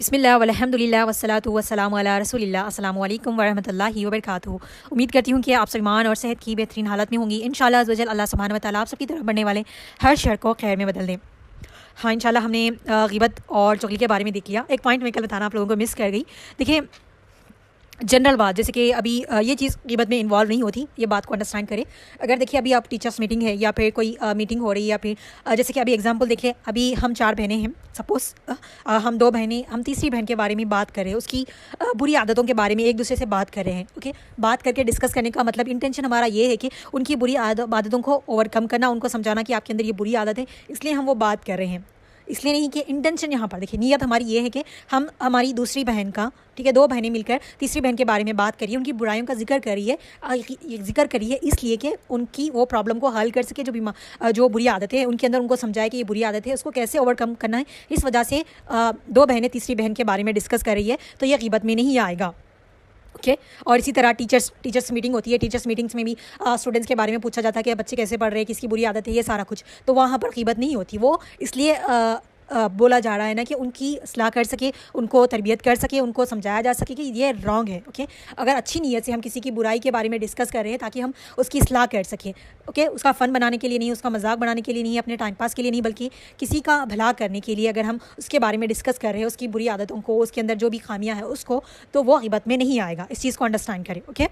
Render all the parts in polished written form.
बिस्मिल्लाह वल्हम्दुलिल्लाह वस्सलातु वस्सलामु अला रसूलिल्लाह अस्सलामु अलैकुम वरहमतुल्लाहि वबरकातुहू। उम्मीद करती हूँ कि आप सलमान और सेहत की बेहतरीन हालत में होंगी। इंशाअल्लाह अज़्ज़ वजल अल्लाह सुब्हानहू व तआला आप सबकी तरफ बढ़ने वाले हर शर को खैर में बदल दें। हाँ, इंशाअल्लाह हमने ग़ीबत और चुगली के बारे में देख लिया। एक पॉइंट मैं कल बताना आप लोगों को मिस कर गई। देखिए, जनरल बात, जैसे कि अभी ये चीज़ ग़ीबत में इन्वॉल्व नहीं होती, ये बात को अंडरस्टैंड करें। अगर देखिए अभी आप टीचर्स मीटिंग है या फिर कोई मीटिंग हो रही है, या फिर जैसे कि अभी एग्जांपल देखिए, अभी हम 4 बहनें हैं, सपोज़ हम 2 बहनें, हम तीसरी बहन के बारे में बात कर रहे हैं, उसकी बुरी आदतों के बारे में एक दूसरे से बात कर रहे हैं। ओके, बात करके डिस्कस करने का मतलब इंटेंशन हमारा ये है कि उनकी बुरी आदतों को ओवरकम करना, उनको समझाना कि आपके अंदर ये बुरी आदत है, इसलिए हम वो बात कर रहे हैं। इसलिए नहीं कि इंटेंशन यहाँ पर देखिए, नीयत हमारी ये है कि हम हमारी दूसरी बहन का, ठीक है, 2 बहनें मिलकर तीसरी बहन के बारे में बात करिए, उनकी बुराइयों का जिक्र करिए इसलिए कि उनकी वो प्रॉब्लम को हल कर सके, जो बुरी आदत है उनके अंदर, उनको समझाए कि ये बुरी आदत है, उसको कैसे ओवरकम करना है। इस वजह से 2 बहनें तीसरी बहन के बारे में डिस्कस कर रही है, तो ये ग़ीबत में नहीं आएगा। ओके, और इसी तरह टीचर्स मीटिंग होती है, टीचर्स मीटिंग्स में भी स्टूडेंट्स के बारे में पूछा जाता है कि बच्चे कैसे पढ़ रहे हैं, किसकी बुरी आदत है, ये सारा कुछ, तो वहाँ पर ग़ीबत नहीं होती। वो इसलिए बोला जा रहा है ना कि उनकी इस्लाह कर सके, उनको तरबियत कर सके, उनको समझाया जा सके कि ये रॉन्ग है। ओके, अगर अच्छी नीयत से हम किसी की बुराई के बारे में डिस्कस कर रहे हैं ताकि हम उसकी इस्लाह कर सकें, ओके, उसका फ़न बनाने के लिए नहीं, उसका मजाक बनाने के लिए नहीं, अपने टाइम पास के लिए नहीं, बल्कि किसी का भला करने के लिए अगर हम उसके बारे में डिस्कस कर रहे हैं, उसकी बुरी आदतों को, उसके अंदर जो भी खामियाँ हैं उसको, तो वो ग़ीबत में नहीं आएगा। इस चीज़ को अंडरस्टैंड करें। ओके,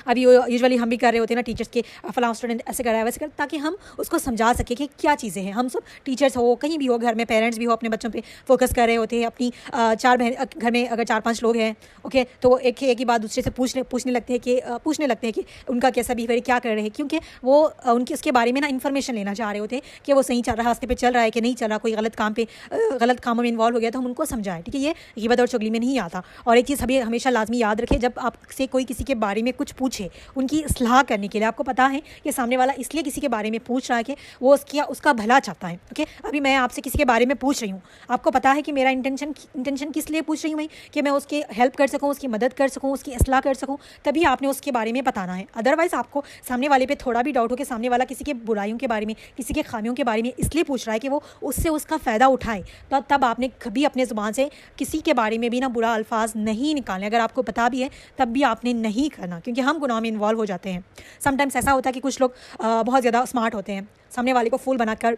अभी यूजुअली हम भी कर रहे होते हैं ना, टीचर्स के फलां स्टूडेंट ऐसे कर रहा है वैसे कर, ताकि हम उसको समझा सकें कि क्या चीज़ें हैं। हम सब टीचर्स हो, कहीं भी हो, घर में पेरेंट्स भी हो, अपने बच्चों पे फोकस कर रहे होते हैं। अपनी 4 बहन, घर में अगर 4-5 लोग हैं, ओके, तो वो एक ही बात दूसरे से पूछने लगते हैं कि उनका कैसा बिहेवियर, क्या कर रहे हैं, क्योंकि वो उनके उसके बारे में ना इन्फॉर्मेशन लेना चाह रहे होते हैं कि वो सही रास्ते पे चल रहा है कि नहीं चल रहा, कोई गलत कामों में इन्वॉल्व हो गया तो हम उनको समझाएं। ठीक है, ये ग़ीबत और चुगली में नहीं आता। और एक चीज़ हमेशा लाजमी याद रखें, जब आपसे कोई किसी के बारे में कुछ पूछे, उनकी इस्लाह करने के लिए, आपको पता है कि सामने वाला इसलिए किसी के बारे में पूछ रहा है कि वो उसका भला चाहता है। ओके, अभी मैं आपसे किसी के बारे में पूछ रही हूँ, आपको पता है कि मेरा इंटेंशन किस लिए पूछ रही हूँ मैं, कि मैं उसकी हेल्प कर सकूँ, उसकी मदद कर सकूँ, उसकी इस्लाह कर सकूँ, तभी आपने उसके बारे में बताना है। अदरवाइज़ आपको सामने वाले पे थोड़ा भी डाउट हो कि सामने वाला किसी के बुराइयों के बारे में, किसी के खामियों के बारे में इसलिए पूछ रहा है कि वो उससे उसका फ़ायदा उठाए, तो तब आपने कभी अपने ज़ुबान से किसी के बारे में भी ना बुरा अल्फाज नहीं निकालने। अगर आपको पता भी है तब भी आपने नहीं करना, क्योंकि हम गुनाह में इन्वॉल्व हो जाते हैं। समटाइम्स ऐसा होता है कि कुछ लोग बहुत ज़्यादा स्मार्ट होते हैं, सामने वाले को फूल बनाकर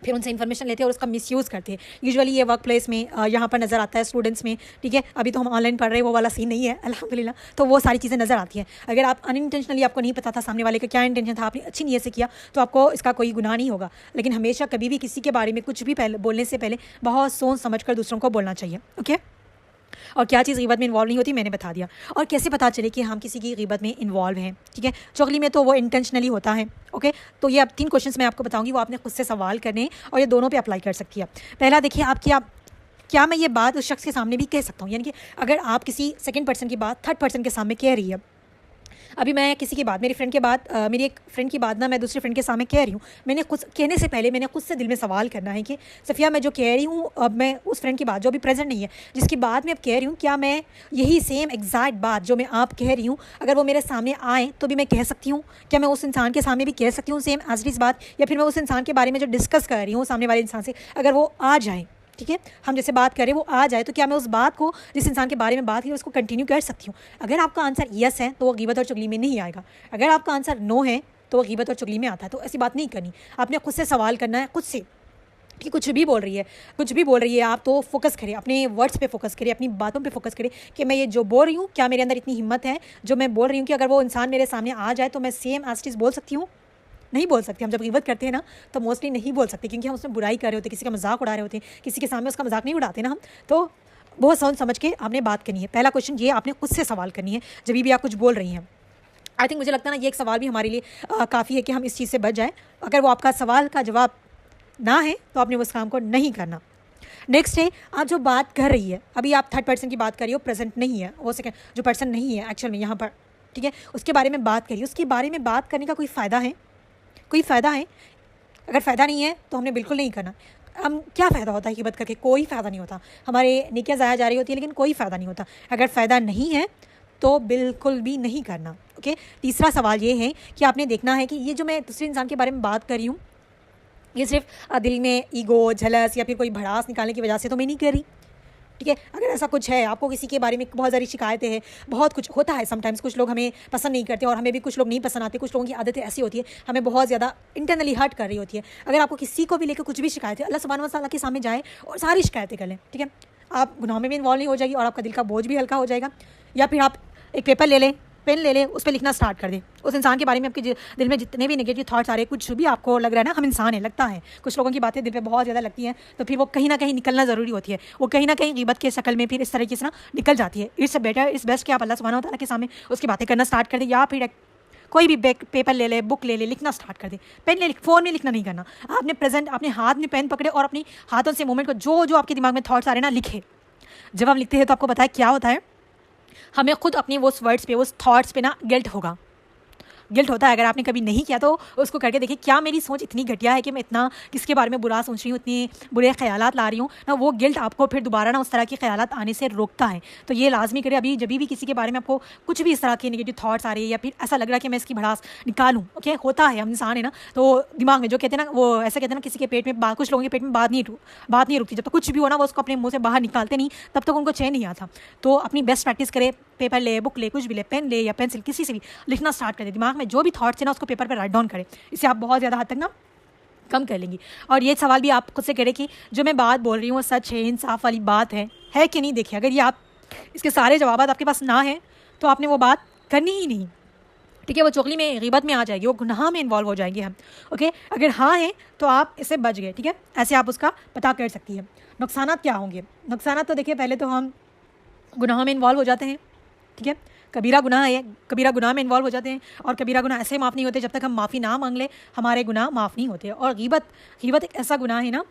फिर उनसे इन्फॉर्मेशन लेते हैं और उसका मिसयूज़ करते हैं। यूजुअली ये वर्क प्लेस में यहाँ पर नज़र आता है, स्टूडेंट्स में। ठीक है, अभी तो हम ऑनलाइन पढ़ रहे हैं, वो वाला सीन नहीं है अल्हम्दुलिल्लाह, तो वो सारी चीज़ें नज़र आती हैं। अगर आप अनइंटेंशनली, आपको नहीं पता था सामने वाले का क्या इंटेंशन था, आपने अच्छी नीयत से किया, तो आपको इसका कोई गुनाह नहीं होगा। लेकिन हमेशा कभी भी किसी के बारे में कुछ भी बोलने से पहले बहुत सोच समझ कर दूसरों को बोलना चाहिए। ओके, और क्या चीज़ ग़ीबत में इन्वॉल्व नहीं होती मैंने बता दिया। और कैसे पता चले कि हम किसी की ग़ीबत में इन्वॉल्व हैं। ठीक है, चुगली में तो वो इंटेंशनली होता है। ओके, तो ये अब 3 क्वेश्चंस मैं आपको बताऊंगी, वो आपने खुद से सवाल करने हैं और ये दोनों पे अप्लाई कर सकती है। पहला देखिए, आप क्या मैं ये बात उस शख्स के सामने भी कह सकता हूँ, यानी कि अगर आप किसी सेकंड पर्सन की बात थर्ड पर्सन के सामने कह रही है। अभी मैं किसी की बात, मेरी एक फ्रेंड की बात ना मैं दूसरी फ्रेंड के सामने कह रही हूँ, मैंने खुद कहने से पहले मैंने खुद से दिल में सवाल करना है कि सफ़िया, मैं जो कह रही हूँ, अब मैं उस फ्रेंड की बात जो अभी प्रेजेंट नहीं है, जिसकी बात मैं अब कह रही हूँ, क्या मैं यही सेम एग्जैक्ट बात जो मैं आप कह रही हूँ, अगर वो मेरे सामने आए तो भी मैं कह सकती हूँ? क्या मैं उस इंसान के सामने भी कह सकती हूँ सेम एज इट इज़ बात? या फिर मैं उस इंसान के बारे में जो डिस्कस कर रही हूँ सामने वाले इंसान से, अगर वो आ जाए, ठीक है, हम जैसे बात करें वो आ जाए, तो क्या मैं उस बात को, जिस इंसान के बारे में बात की, उसको कंटिन्यू कर सकती हूँ? अगर आपका आंसर यस है तो वो ग़ीबत और चुगली में नहीं आएगा। अगर आपका आंसर नो है तो वो ग़ीबत और चुगली में आता है। तो ऐसी बात नहीं करनी, आपने खुद से सवाल करना है, खुद से, कि कुछ भी बोल रही है आप, तो फोकस करें, अपने वर्ड्स पे फोकस करें, अपनी बातों पे फोकस करें कि मैं ये जो बोल रही हूँ, क्या मेरे अंदर इतनी हिम्मत है जो मैं बोल रही हूँ कि अगर वो इंसान मेरे सामने आ जाए तो मैं सेम एज इट इज़ बोल सकती हूँ? नहीं बोल सकते। हम जब ग़ीबत करते हैं ना, तो मोस्टली नहीं बोल सकते, क्योंकि हम उसमें बुराई कर रहे होते हैं, किसी का मजाक उड़ा रहे होते हैं, किसी के सामने उसका मजाक नहीं उड़ाते ना हम। तो बहुत सोच समझ के आपने बात करनी है। पहला क्वेश्चन ये आपने खुद से सवाल करनी है जब भी आप कुछ बोल रही हैं। आई थिंक, मुझे लगता है ना, ये एक सवाल भी हमारे लिए काफ़ी है कि हम इस चीज़ से बच जाएँ। अगर वो आपका सवाल का जवाब ना है तो आपने उस काम को नहीं करना। नेक्स्ट है, आप जो बात कर रही है, अभी आप थर्ड पर्सन की बात कर रही हो, प्रेजेंट नहीं है, वो सेकंड जो पर्सन नहीं है एक्चुअल में यहाँ पर, ठीक है, उसके बारे में बात करिए। उसके बारे में बात करने का कोई फ़ायदा है? कोई फ़ायदा है? अगर फ़ायदा नहीं है तो हमने बिल्कुल नहीं करना। हम क्या फ़ायदा होता है ग़ीबत करके? कोई फ़ायदा नहीं होता, हमारे नेकियां ज़ाया जा रही होती है, लेकिन कोई फ़ायदा नहीं होता। अगर फ़ायदा नहीं है तो बिल्कुल भी नहीं करना। ओके, तीसरा सवाल ये है कि आपने देखना है कि ये जो मैं दूसरे इंसान के बारे में बात कर रही हूँ, ये सिर्फ दिल में ईगो, झलस या फिर कोई भड़ास निकालने की वजह से तो मैं नहीं कर रही। ठीक है। अगर ऐसा कुछ है, आपको किसी के बारे में बहुत सारी शिकायतें हैं, बहुत कुछ होता है समटाइम्स, कुछ लोग हमें पसंद नहीं करते और हमें भी कुछ लोग नहीं पसंद आते, कुछ लोगों की आदतें ऐसी होती है हमें बहुत ज़्यादा इंटरनली हर्ट कर रही होती है। अगर आपको किसी को भी लेकर कुछ भी शिकायत है, अल्लाह सुब्हानहू व तआला के सामने जाए और सारी शिकायतें कर लें, ठीक है। आप गुनाह में भी इन्वॉल्व नहीं हो जाएगी और आपका दिल का बोझ भी हल्का हो जाएगा। या फिर आप एक पेपर ले लें, पेन ले लें, उस पर लिखना स्टार्ट कर दें उस इंसान के बारे में। आपके दिल में जितने भी नेगेटिव थॉट्स आ रहे हैं, कुछ भी आपको लग रहा है ना, हम इंसान है, लगता है कुछ लोगों की बातें दिल पे बहुत ज़्यादा लगती हैं, तो फिर वो कहीं ना कहीं निकलना ज़रूरी होती है। वो कहीं ना कहीं ग़ीबत के शक्ल में फिर इस तरीके से ना निकल जाती है। इट्स बेटर, इट्स बेस्ट कि आप अल्लाह सुब्हानहू व तआला के सामने उसकी बातें करना स्टार्ट कर दें, या फिर कोई भी पेपर ले ले, बुक ले ले, लिखना स्टार्ट कर दे। पेन ले, फ़ोन में लिखना नहीं करना, आपने प्रेजेंट अपने हाथ में पेन पकड़े और अपनी हाथों से मूवमेंट को, जो जो आपके दिमाग में थॉट्स आ रहे हैं ना, लिखे। जब हम लिखते हैं तो आपको पता है क्या होता है, हमें खुद अपने वो वर्ड्स पे, उस थॉट्स पे ना गिल्ट होगा, गिल्ट होता है। अगर आपने कभी नहीं किया तो उसको करके देखिए, क्या मेरी सोच इतनी घटिया है कि मैं इतना किसके बारे में बुरा सोच रही हूँ, इतने बुरे ख्यालात ला रही हूँ ना। वो गिल्ट आपको फिर दोबारा ना उस तरह के ख्यालात आने से रोकता है। तो ये लाजमी करें, अभी जब भी किसी के बारे में आपको कुछ भी इस तरह के नेगेटिव थॉट्स आ रही है या फिर ऐसा लग रहा है कि मैं इसकी भड़ास निकालूँ, ओके, होता है, हम इंसान है ना, तो दिमाग में जो कहते हैं ना, वो ऐसा कहते हैं ना, किसी के पेट में, कुछ लोगों के पेट में बात नहीं रुकती, जब तक कुछ भी हो ना वो उसको अपने मुँह से बाहर निकालते नहीं, तब तक उनको चैन नहीं आता। तो अपनी बेस्ट प्रैक्टिस करें, पेपर ले, बुक ले, कुछ भी ले, पेन ले या पेंसिल, किसी से भी लिखना स्टार्ट कर दे। दिमाग में जो भी थॉट्स है ना उसको पेपर पर राइट डाउन करें। इससे आप बहुत ज़्यादा हद तक ना कम कर लेंगी। और ये सवाल भी आप खुद से करें कि जो मैं बात बोल रही हूँ वो सच है, इंसाफ वाली बात है कि नहीं। देखिए, अगर ये आप इसके सारे जवाब आपके पास ना है तो आपने वो बात करनी ही नहीं, ठीक है। वो चुगली में, ग़ीबत में आ जाएगी, वो गुनाह में इन्वॉल्व हो जाएंगे हम, ओके। अगर हाँ है तो आप इससे बच गए, ठीक है। ऐसे आप उसका पता कर सकती है। नुकसान क्या होंगे? नुकसान तो देखिए, पहले तो हम गुनाह में इन्वॉल्व हो जाते हैं, ठीक है। कबीरा गुनाह है, कबीरा गुनाह में इन्वॉल्व हो जाते हैं, और कबीरा गुनाह ऐसे माफ़ नहीं होते जब तक हम माफ़ी ना मांग ले, हमारे गुनाह माफ़ नहीं होते। और ग़ीबत एक ऐसा गुनाह है ना,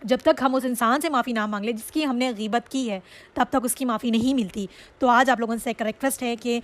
जब तक हम उस इंसान से माफ़ी ना मांग ले जिसकी हमने ग़ीबत की है, तब तक उसकी माफ़ी नहीं मिलती। तो आज आप लोगों से एक रिक्वेस्ट है कि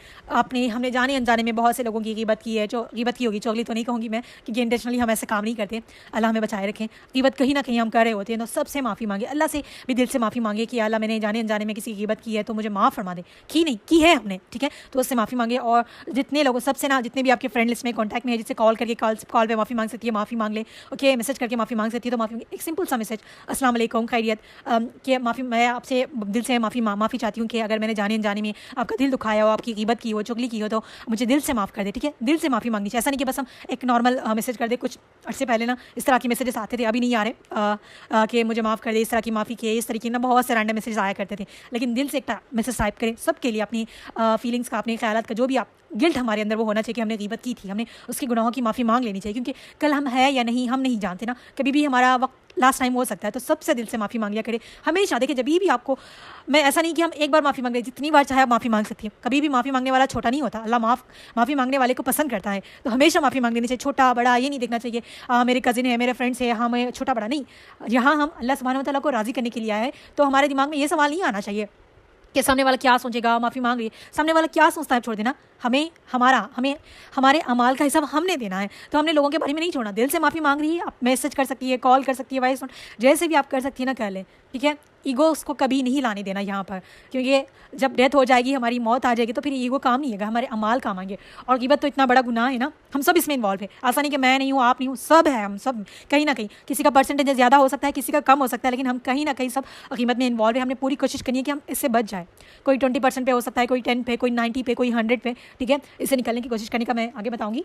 हमने जाने अनजाने में बहुत से लोगों की ग़ीबत की है, जो ग़ीबत की होगी, चुगली तो नहीं कहूँगी मैं, क्योंकि इंटेंशनली हम ऐसे काम नहीं करते, अल्लाह हमें बचाए रखें। ग़ीबत कहीं ना कहीं हम कर रहे होते हैं, तो सबसे माफ़ी मांगे, अल्लाह से भी दिल से माफ़ी मांगे कि अल्लाह मैंने जाने अनजाने में किसी की ग़ीबत की है तो मुझे माफ़ फरमा दे, की नहीं की है हमने, ठीक है। तो उससे माफ़ी मांगे। और जितने लोगों, सबसे ना, जितने भी आपके फ्रेंड लिस्ट में, कॉन्टैक्ट में है, जिससे कॉल करके कॉल पर माफ़ी मांग सकती है, माफ़ी मांग ले, ओके। मैसेज करके माफ़ी मांग सकती है तो माफ़ी मांगे। एक सिंपल सा मैसेज, अस्सलाम वालेकुम, खैरियत, कि माफ़ी, मैं आपसे दिल से माफ़ी चाहती हूँ कि अगर मैंने जाने अनजाने में आपका दिल दुखाया हो, आपकी ग़ीबत की हो, चुगली की हो, तो मुझे दिल से माफ़ कर दे, ठीक है। दिल से माफ़ी मांगनी चाहिए, ऐसा नहीं कि बस हम एक नॉर्मल मैसेज कर दे। कुछ अर्से पहले ना इस तरह के मैसेजेस आते थे, अभी नहीं आ रहे, कि मुझे माफ़ कर दे, इस तरह की माफ़ी किए, इस तरीके ना बहुत से रैंडम मैसेज आया करते थे। लेकिन दिल से एक मैसेज टाइप करें, सबके लिए, अपनी फीलिंग्स का, अपने ख्यालात का, जो भी आप गिल्ट हमारे अंदर वो होना चाहिए कि हमने ग़ीबत की थी, हमने उसके गुनाहों की माफ़ी मांग लेनी चाहिए, क्योंकि कल हम है या नहीं हम नहीं जानते ना, कभी भी हमारा वक्त लास्ट टाइम हो सकता है। तो सबसे दिल से माफ़ी मांग लिया करें हमेशा। देखिए, जब भी आपको, मैं ऐसा नहीं कि हम एक बार माफ़ी मांग रहे, जितनी बार चाहे आप माफ़ी मांग सकती हैं। कभी भी माफ़ी मांगने वाला छोटा नहीं होता, अल्लाह माफ़ी मांगने वाले को पसंद करता है। तो हमेशा माफ़ी मांग लेनी चाहिए, छोटा बड़ा ये नहीं देखना चाहिए, मेरे कज़िन है, मेरे फ्रेंड्स है, हमें छोटा बड़ा नहीं। यहाँ हम अल्लाह सुब्हानहू व तआला को राज़ी करने के लिए आए हैं, तो हमारे दिमाग में ये सवाल नहीं आना चाहिए कि सामने वाला क्या सोचेगा, माफ़ी मांग रही है, सामने वाला क्या सोचता है, छोड़ देना। हमें हमारे अमाल का हिसाब हमने देना है, तो हमने लोगों के बारे में नहीं छोड़ना। दिल से माफ़ी मांग रही है, आप मैसेज कर सकती है, कॉल कर सकती है, वॉइस नोट, जैसे भी आप कर सकती है ना, कर लें, ठीक है। ईगो उसको कभी नहीं लाने देना यहाँ पर, क्योंकि जब डेथ हो जाएगी, हमारी मौत आ जाएगी, तो फिर ईगो काम नहीं आएगा, हमारे अमाल काम आएंगे। और ग़ीबत तो इतना बड़ा गुनाह है ना, हम सब इसमें इन्वॉल्व है। ऐसा नहीं कि मैं नहीं हूँ, आप नहीं हूँ, सब है, हम सब कहीं ना कहीं, किसी का परसेंटेज ज़्यादा हो सकता है, किसी का कम हो सकता है, लेकिन हम कहीं ना कहीं सब ग़ीबत में इन्वॉल्व है। हमने पूरी कोशिश करनी है कि हम इससे बच जाए। कोई 20% पे हो सकता है, कोई 10 पे, कोई 90 पे, कोई 100 पे, ठीक है। इससे निकलने की कोशिश करने का मैं आगे बताऊँगी,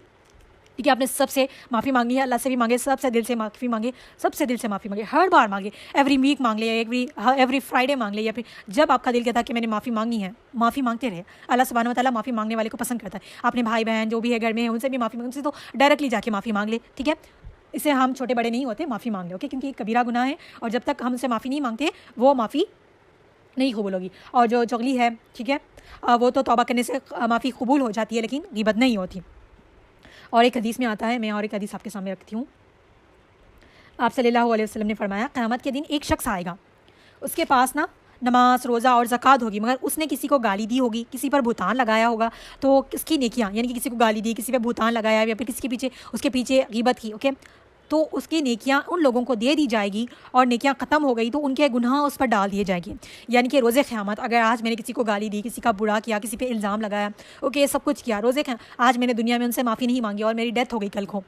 ठीक है। आपने सबसे माफ़ी मांगनी है, अल्लाह से भी मांगे, सबसे दिल से माफ़ी मांगे, सबसे दिल से माफ़ी मांगे, हर बार मांगे, एवरी वीक मांग ले, एवरी फ्राइडे मांग ले, या फिर जब आपका दिल कहता है कि मैंने माफ़ी मांगनी है, माफ़ी मांगते रहे। अल्लाह सुब्हानहू व तआला माफ़ी मांगने वाले को पसंद करता है। अपने भाई बहन जो भी है घर में, उनसे भी माफ़ी, उनसे तो डायरेक्टली जाके माफ़ी मांग ले, ठीक है। इससे हम छोटे बड़े नहीं होते, माफ़ी मांग ले, ओके, क्योंकि कबीरा गुनाह है, और जब तक हम उनसे माफ़ी नहीं मांगते वो माफ़ी नहीं कबूल होगी। और जो चुगली है, ठीक है, वो तो तौबा करने से माफ़ी कबूल हो जाती है, लेकिन ग़ीबत नहीं होती। और एक हदीस में आता है, मैं और एक हदीस आपके सामने रखती हूँ। आप सल्लल्लाहु अलैहि वसल्लम ने फरमाया, क़यामत के दिन एक शख्स आएगा, उसके पास ना नमाज, रोज़ा और ज़कात होगी, मगर उसने किसी को गाली दी होगी, किसी पर भुतान लगाया होगा, तो किसकी नेकियां, यानी कि किसी को गाली दी, किसी पर भुतान लगाया, या फिर किसी के उसके पीछे ग़ीबत की, ओके, तो उसकी नेकियां उन लोगों को दे दी जाएगी, और नेकियां ख़त्म हो गई तो उनके गुनाह उस पर डाल दिए जाएंगे। यानी कि रोज़े क़यामत, अगर आज मैंने किसी को गाली दी, किसी का बुरा किया, किसी पे इल्ज़ाम लगाया, ओके, सब कुछ किया, आज मैंने दुनिया में उनसे माफ़ी नहीं मांगी और मेरी डेथ हो गई कल को,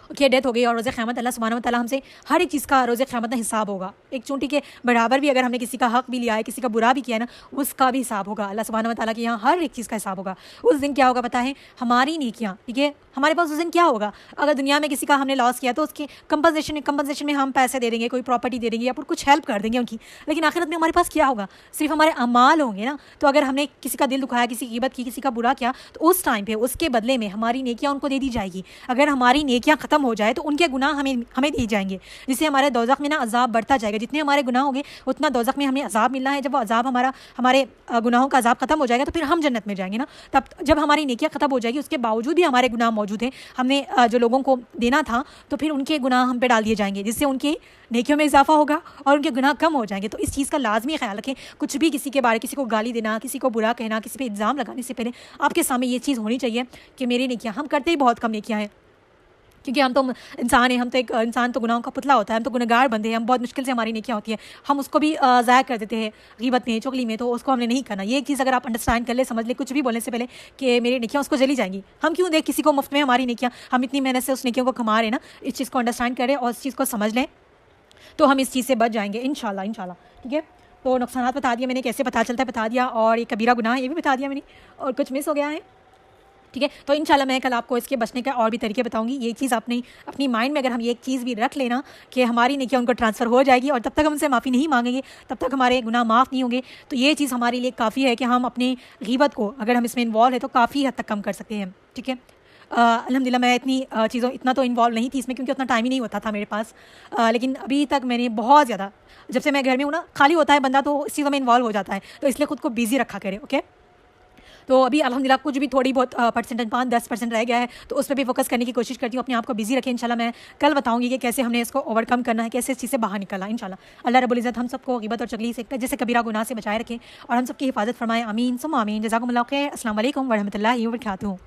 ओके, डेथ हो गई, और रोज़े क़यामत अल्लाह सुब्हानहू व तआला हमसे हर एक चीज़ का रोज़े क़यामत में हिसाब होगा, एक चूंटी के बराबर भी अगर हमने किसी का हक भी लिया है, किसी का बुरा भी किया है ना, उसका भी हिसाब होगा। अल्लाह सुब्हानहू व तआला के यहाँ हर एक चीज़ का हिसाब होगा। उस दिन क्या होगा पता है? हमारी नेकियाँ, ठीक है, हमारे पास उस दिन क्या होगा? अगर दुनिया में किसी का हमने लॉस किया तो उसके कंपनसेशन में हम पैसे दे देंगे, कोई प्रॉपर्टी दे देंगे या फिर कुछ हेल्प कर देंगे उनकी। लेकिन आखिरत में हमारे पास क्या होगा? सिर्फ हमारे अमाल होंगे ना। तो अगर हमने किसी का दिल दुखाया, किसी की ग़ीबत की, किसी का बुरा किया, तो उस टाइम पे उसके बदले में हमारी नेकियां उनको दे दी जाएगी। अगर हमारी नेकियां ख़त्म हो जाए तो उनके गुनाह हमें दिए जाएंगे, जिससे हमारे दोज़ख में ना अज़ाब बढ़ता जाएगा। जितने हमारे गुनाह होंगे उतना दोज़ख में हमें अज़ाब मिलना है। जब वो अज़ाब हमारे गुनाहों का अज़ाब ख़त्म हो जाएगा तो फिर हम जन्नत में जाएंगे ना। तब जब हमारी नेकियां ख़त्म हो जाएगी, उसके बावजूद भी हमारे गुनाह मौजूद हैं, हमने जो लोगों को देना था, तो फिर उनके गुनाह हम पे डाल दिए जाएंगे, जिससे उनकी नेकियों में इजाफा होगा और उनके गुनाह कम हो जाएंगे। तो इस चीज़ का लाजमी ख्याल रखें। कुछ भी किसी के बारे, किसी को गाली देना, किसी को बुरा कहना, किसी पे इल्ज़ाम लगाने से पहले आपके सामने ये चीज़ होनी चाहिए कि मेरी नेकियां, हम करते ही बहुत कम नेकियां हैं, क्योंकि हम तो इंसान हैं, हम तो एक इंसान तो गुनाहों का पुतला होता है, हम तो गुनहगार बंदे हैं, हम बहुत मुश्किल से हमारी नेकियां होती है, हम उसको भी ज़ाया कर देते हैं ग़ीबत में, चुगली में। तो उसको हमने नहीं करना। ये एक चीज़ अगर आप अंडरस्टैंड कर ले, समझ ले, कुछ भी बोलने से पहले कि मेरी नेकियां उसको जली जाएंगी। हम क्यों देख किसी को मुफ्त में हमारी नेकियां, हम इतनी मेहनत से उस नेकियों को कमा रहे हैं ना। इस चीज़ को अंडरस्टैंड करें और इस चीज़ को समझ लें, तो हम इस चीज़ से बच जाएंगे इंशाल्लाह। ठीक है, तो नुकसानात बता दिया मैंने, कैसे पता चलता है बता दिया, और ये कबीरा गुनाह ये भी बता दिया मैंने, और कुछ मिस हो गया है। ठीक है, तो इंशाल्लाह मैं कल आपको इसके बचने का और भी तरीके बताऊंगी। ये चीज़ अपनी माइंड में अगर हम ये एक चीज़ भी रख लेना कि हमारी नेकियां उनको ट्रांसफ़र हो जाएगी, और तब तक हम उनसे माफ़ी नहीं मांगेंगे, तब तक हमारे गुनाह माफ़ नहीं होंगे, तो ये चीज़ हमारे लिए काफ़ी है कि हम अपनी ग़ीबत को, अगर हम इसमें इन्वॉल्व है तो काफ़ी हद तक कम कर सकते हैं। ठीक है, अल्हम्दुलिल्लाह मैं इतना तो इन्वॉल्व नहीं थी इसमें, क्योंकि उतना टाइम ही नहीं होता था मेरे पास। लेकिन अभी तक मैंने बहुत ज़्यादा, जब से मैं घर में हूँ ना, खाली होता है बंदा तो इस चीज़ों में इन्वॉल्व हो जाता है, तो इसलिए ख़ुद को बिज़ी रखा करें। ओके, तो अभी अल्हम्दुलिल्लाह कुछ भी थोड़ी बहुत परसेंटेज 5-10% रह गया है, तो उस पर भी फोकस करने की कोशिश करती हूँ, अपने आप को बिजी रखें। इंशाल्लाह मैं कल बताऊंगी कि कैसे हमने इसको ओवरकम करना है, कैसे इस चीज़ से बाहर निकलना है। इंशाल्लाह अल्लाह रब्बुल इज़्ज़त हम सबको ग़ीबत और चुगली से, जैसे कबीरा गुनाह से बचाए रखें, और हम सबकी हिफाजत फरमाएं। आमीन सुम्मा आमीन। जज़ाकुमुल्लाह खैर। अस्सलाम वालेकुम व रहमतुल्लाहि व बरकातुहू।